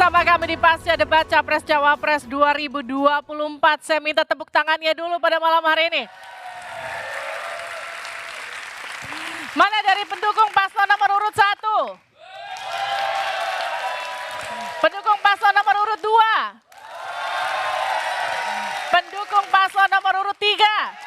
bersama kami di Pasca Debat Capres Cawapres 2024. Saya minta tepuk tangannya dulu pada malam hari ini. Mana dari pendukung paslon nomor urut 1? Pendukung paslon nomor urut 2? Pendukung paslon nomor urut 3?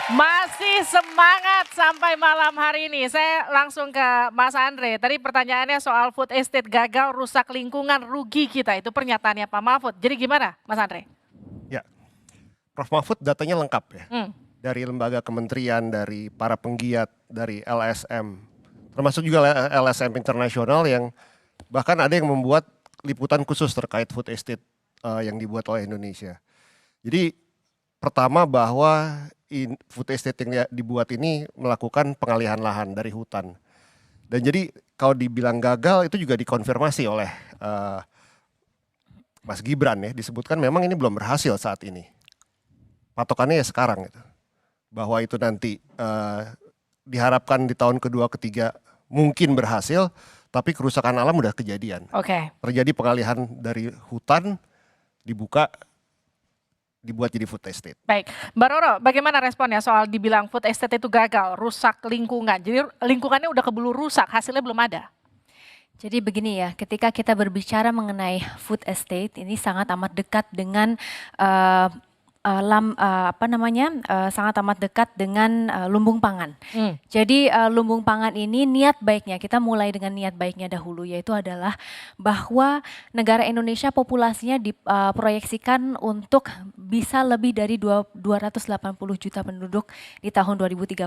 Masih semangat sampai malam hari ini. Saya langsung ke Mas Andre. Tadi pertanyaannya soal food estate gagal, rusak lingkungan, rugi kita. Itu pernyataannya Pak Mahfud. Jadi gimana Mas Andre? Ya, Prof Mahfud datanya lengkap ya. Dari lembaga kementerian, dari para penggiat, dari LSM. Termasuk juga LSM internasional yang bahkan ada yang membuat liputan khusus terkait food estate yang dibuat oleh Indonesia. Jadi pertama bahwa food estate yang dibuat ini melakukan pengalihan lahan dari hutan. Dan jadi kalau dibilang gagal itu juga dikonfirmasi oleh Mas Gibran ya. Disebutkan memang ini belum berhasil saat ini. Patokannya ya sekarang gitu. Bahwa itu nanti diharapkan di tahun kedua ketiga mungkin berhasil. Tapi kerusakan alam udah kejadian. Terjadi pengalihan dari hutan dibuat jadi food estate. Baik, Mbak Roro, bagaimana responnya soal dibilang food estate itu gagal, rusak lingkungan. Jadi lingkungannya udah keburu rusak, hasilnya belum ada. Jadi begini ya, ketika kita berbicara mengenai food estate, ini sangat amat dekat dengan sangat amat dekat dengan lumbung pangan. Jadi lumbung pangan ini niat baiknya, kita mulai dengan niat baiknya dahulu, yaitu adalah bahwa negara Indonesia populasinya diproyeksikan untuk bisa lebih dari 280 juta penduduk di tahun 2030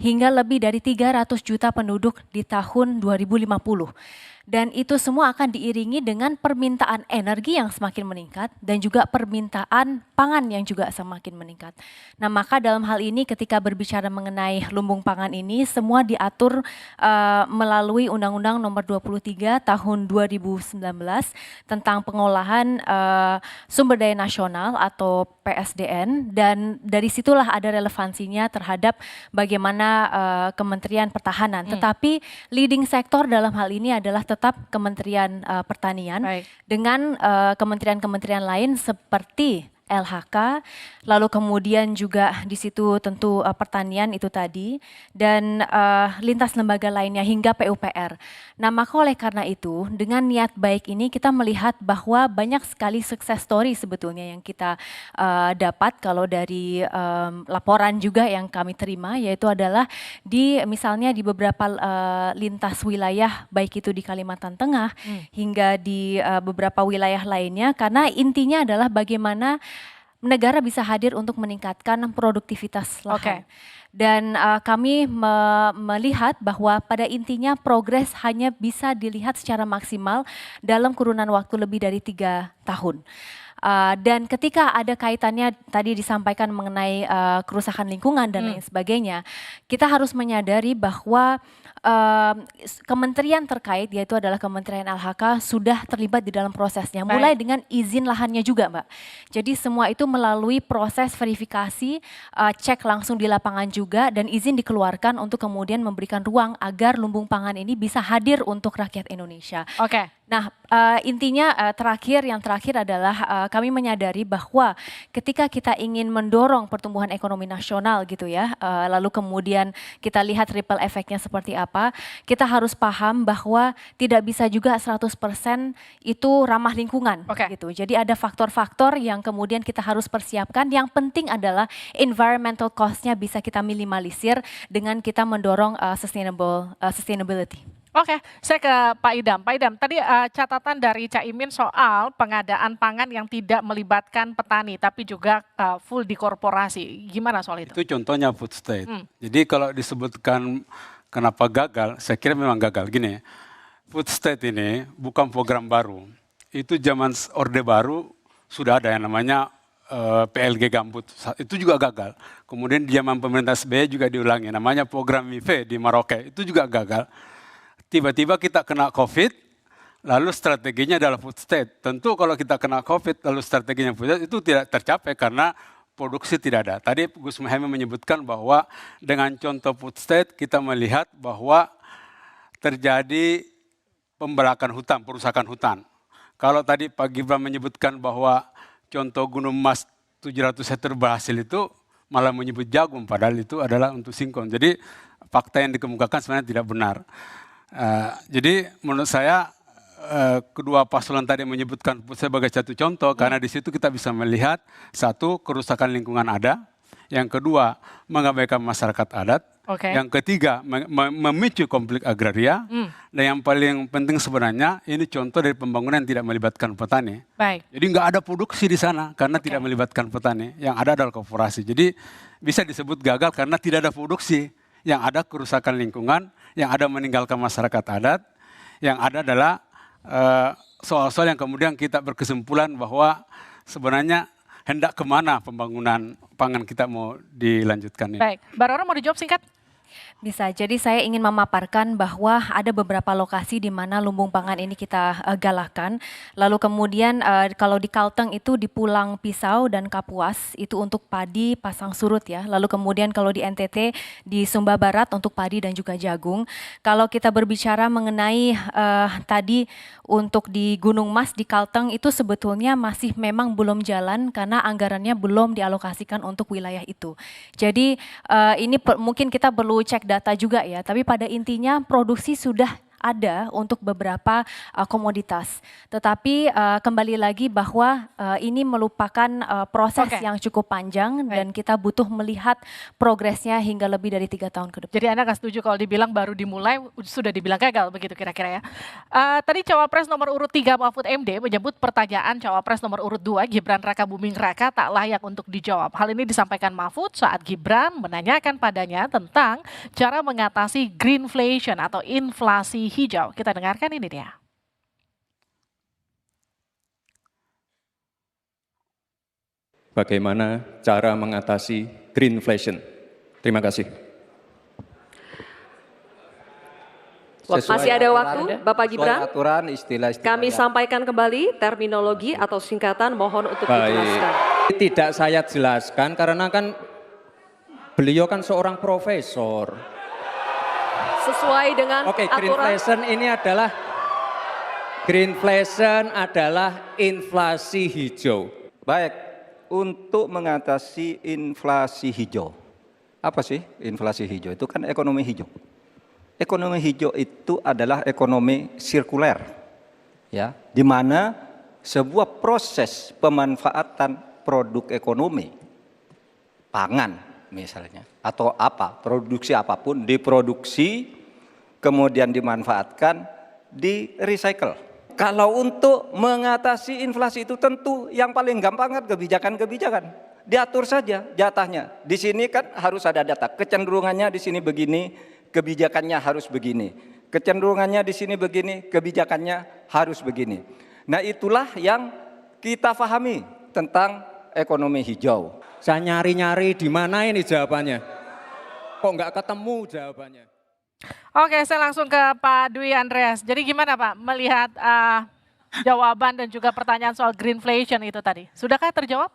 hingga lebih dari 300 juta penduduk di tahun 2050. Dan itu semua akan diiringi dengan permintaan energi yang semakin meningkat dan juga permintaan pangan yang juga semakin meningkat. Nah, maka dalam hal ini ketika berbicara mengenai lumbung pangan ini semua diatur melalui Undang-Undang Nomor 23 Tahun 2019 tentang pengolahan sumber daya nasional atau PSDN, dan dari situlah ada relevansinya terhadap bagaimana Kementerian Pertahanan. Tetapi leading sektor dalam hal ini adalah tetap Kementerian Pertanian. Baik. Dengan kementerian-kementerian lain seperti LHK, lalu kemudian juga di situ tentu pertanian itu tadi, dan lintas lembaga lainnya hingga PUPR. Nah, maka oleh karena itu dengan niat baik ini kita melihat bahwa banyak sekali success story sebetulnya yang kita dapat kalau dari laporan juga yang kami terima, yaitu adalah misalnya di beberapa lintas wilayah baik itu di Kalimantan Tengah hingga di beberapa wilayah lainnya, karena intinya adalah bagaimana negara bisa hadir untuk meningkatkan produktivitas lahan. Dan kami melihat bahwa pada intinya progres hanya bisa dilihat secara maksimal dalam kurungan waktu lebih dari 3 tahun. Dan ketika ada kaitannya tadi disampaikan mengenai kerusakan lingkungan dan lain sebagainya, kita harus menyadari bahwa kementerian terkait, yaitu adalah Kementerian LHK, sudah terlibat di dalam prosesnya. Mulai dengan izin lahannya juga, Mbak. Jadi semua itu melalui proses verifikasi, cek langsung di lapangan juga, dan izin dikeluarkan untuk kemudian memberikan ruang agar lumbung pangan ini bisa hadir untuk rakyat Indonesia. Nah, intinya yang terakhir adalah kami menyadari bahwa ketika kita ingin mendorong pertumbuhan ekonomi nasional gitu ya, lalu kemudian kita lihat ripple efeknya seperti apa, kita harus paham bahwa tidak bisa juga 100% itu ramah lingkungan gitu. Jadi ada faktor-faktor yang kemudian kita harus persiapkan. Yang penting adalah environmental cost-nya bisa kita minimalisir dengan kita mendorong sustainability. Saya ke Pak Idam. Pak Idam, tadi catatan dari Caimin soal pengadaan pangan yang tidak melibatkan petani, tapi juga full di korporasi. Gimana soal itu? Itu contohnya food state. Jadi kalau disebutkan kenapa gagal, saya kira memang gagal. Gini, food state ini bukan program baru. Itu zaman Orde Baru sudah ada yang namanya PLG Gambut. Itu juga gagal. Kemudian di zaman pemerintah SBY juga diulangi. Namanya program MIFE di Maroke. Itu juga gagal. Tiba-tiba kita kena COVID, lalu strateginya adalah food state. Tentu kalau kita kena COVID, lalu strateginya food state itu tidak tercapai karena produksi tidak ada. Tadi Gus Muhaimin menyebutkan bahwa dengan contoh food state kita melihat bahwa terjadi pembalakan hutan, perusakan hutan. Kalau tadi Pak Gibran menyebutkan bahwa contoh Gunung Mas 700 hektar berhasil itu malah menyebut jagung, padahal itu adalah untuk singkong. Jadi fakta yang dikemukakan sebenarnya tidak benar. Jadi menurut saya kedua paslon tadi menyebutkan sebagai satu contoh karena di situ kita bisa melihat satu, kerusakan lingkungan ada, yang kedua mengabaikan masyarakat adat, yang ketiga memicu konflik agraria, dan yang paling penting sebenarnya ini contoh dari pembangunan yang tidak melibatkan petani. Baik. Jadi nggak ada produksi di sana karena tidak melibatkan petani, yang ada adalah korporasi. Jadi bisa disebut gagal karena tidak ada produksi, yang ada kerusakan lingkungan, yang ada meninggalkan masyarakat adat, yang ada adalah soal-soal yang kemudian kita berkesimpulan bahwa sebenarnya hendak kemana pembangunan pangan kita mau dilanjutkan ini. Baik, Mbak Roro mau dijawab singkat? Bisa, jadi saya ingin memaparkan bahwa ada beberapa lokasi di mana lumbung pangan ini kita galakkan. Lalu kemudian kalau di Kalteng itu di Pulang Pisau dan Kapuas itu untuk padi pasang surut ya. Lalu kemudian kalau di NTT di Sumba Barat untuk padi dan juga jagung. Kalau kita berbicara mengenai tadi untuk di Gunung Mas di Kalteng itu sebetulnya masih memang belum jalan karena anggarannya belum dialokasikan untuk wilayah itu. Jadi ini mungkin kita perlu cek data juga ya, tapi pada intinya produksi sudah ada untuk beberapa komoditas. Tetapi kembali lagi bahwa ini merupakan proses yang cukup panjang dan kita butuh melihat progresnya hingga lebih dari 3 tahun ke depan. Jadi Anda nggak setuju kalau dibilang baru dimulai sudah dibilang gagal begitu kira-kira ya. Tadi Cawapres nomor urut 3 Mahfud MD menyebut pertanyaan Cawapres nomor urut 2 Gibran Rakabuming Raka tak layak untuk dijawab. Hal ini disampaikan Mahfud saat Gibran menanyakan padanya tentang cara mengatasi greenflation atau inflasi hijau. Kita dengarkan ini dia. Bagaimana cara mengatasi greenflation? Terima kasih. Masih ada waktu, Bapak Gibran. Aturan, istilah-istilah Kami sampaikan kembali terminologi atau singkatan, mohon untuk dijelaskan. Tidak saya jelaskan karena kan beliau kan seorang profesor. Sesuai dengan aturan. Greenflation adalah inflasi hijau. Baik, untuk mengatasi inflasi hijau. Apa sih inflasi hijau? Itu kan ekonomi hijau. Ekonomi hijau itu adalah ekonomi sirkuler. Ya, di mana sebuah proses pemanfaatan produk ekonomi, pangan misalnya, atau apa, produksi apapun, diproduksi, kemudian dimanfaatkan, di recycle. Kalau untuk mengatasi inflasi itu tentu yang paling gampang kan kebijakan-kebijakan. Diatur saja jatahnya. Di sini kan harus ada data, kecenderungannya di sini begini, kebijakannya harus begini. Kecenderungannya di sini begini, kebijakannya harus begini. Nah itulah yang kita pahami tentang ekonomi hijau. Saya nyari-nyari di mana ini jawabannya. Kok nggak ketemu jawabannya? Oke, saya langsung ke Pak Dwi Andreas. Jadi gimana Pak melihat jawaban dan juga pertanyaan soal greenflation itu tadi? Sudahkah terjawab?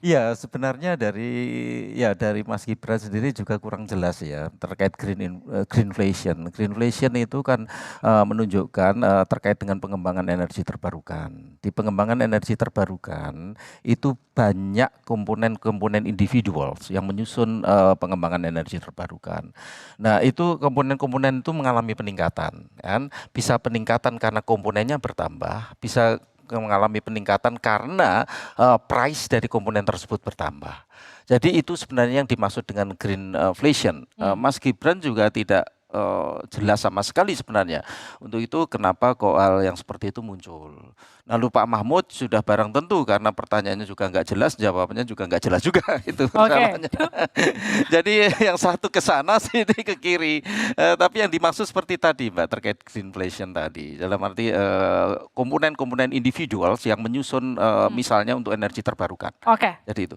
Iya, sebenarnya dari Mas Gibran sendiri juga kurang jelas ya terkait greenflation. Greenflation itu kan menunjukkan terkait dengan pengembangan energi terbarukan. Di pengembangan energi terbarukan itu banyak komponen-komponen individual yang menyusun pengembangan energi terbarukan. Nah, itu komponen-komponen itu mengalami peningkatan, kan? Bisa peningkatan karena komponennya bertambah, bisa mengalami peningkatan karena price dari komponen tersebut bertambah. Jadi itu sebenarnya yang dimaksud dengan greenflation. Mas Gibran juga tidak jelas sama sekali sebenarnya. Untuk itu kenapa kok hal yang seperti itu muncul. Lalu Pak Mahfud sudah barang tentu karena pertanyaannya juga nggak jelas, jawabannya juga nggak jelas juga itu pertanyaannya. Jadi yang satu ke sana, sini ke kiri. Tapi yang dimaksud seperti tadi Mbak terkait greenflation tadi. Dalam arti komponen-komponen individual yang menyusun misalnya untuk energi terbarukan. Oke. Jadi itu.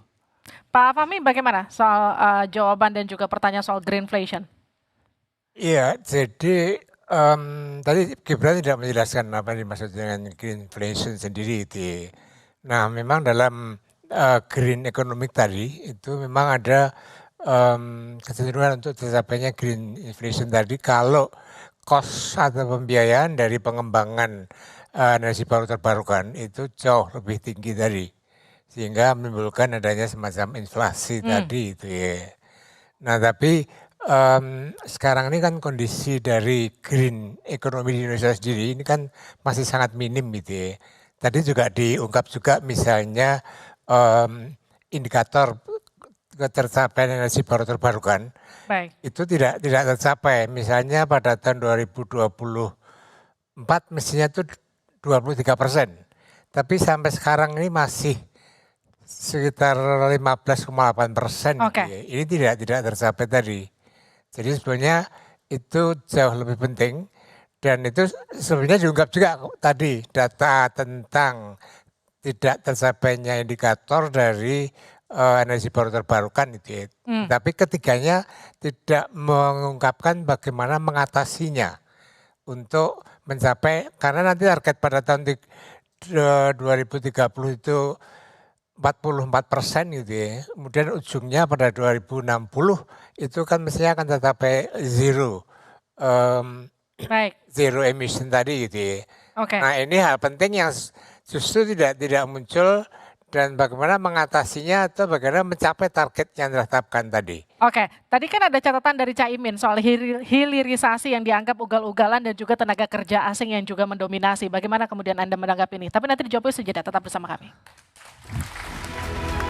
Pak Fahmi bagaimana soal jawaban dan juga pertanyaan soal greenflation? Iya, jadi tadi Gibran tidak menjelaskan apa yang dimaksud dengan greenflation sendiri itu. Nah, memang dalam green economic tadi itu memang ada kecenderungan untuk tercapainya green inflation tadi kalau cost atau pembiayaan dari pengembangan energi baru terbarukan itu jauh lebih tinggi tadi. Sehingga menimbulkan adanya semacam inflasi tadi itu ya. Nah tapi sekarang ini kan kondisi dari green economy di Indonesia sendiri ini kan masih sangat minim gitu ya. Tadi juga diungkap juga misalnya indikator ketercapaian energi baru terbarukan. Baik. Itu tidak tercapai. Misalnya pada tahun 2024 mestinya itu 23%. Tapi sampai sekarang ini masih sekitar 15,8%. Oke. Gitu ya. Ini tidak tercapai tadi. Jadi sebenarnya itu jauh lebih penting. Dan itu sebenarnya diungkap juga tadi data tentang tidak tercapainya indikator dari energi baru terbarukan itu ya. Tapi ketiganya tidak mengungkapkan bagaimana mengatasinya untuk mencapai, karena nanti target pada tahun 2030 itu 44% gitu ya. Kemudian ujungnya pada 2060 itu kan mestinya akan tercapai zero emission tadi gitu ya. Oke. Nah ini hal penting yang justru tidak muncul, dan bagaimana mengatasinya atau bagaimana mencapai target yang ditetapkan tadi. Oke, tadi kan ada catatan dari Caimin soal hilirisasi yang dianggap ugal-ugalan dan juga tenaga kerja asing yang juga mendominasi. Bagaimana kemudian Anda menanggapi ini? Tapi nanti dijawabnya sejenak, tetap bersama kami.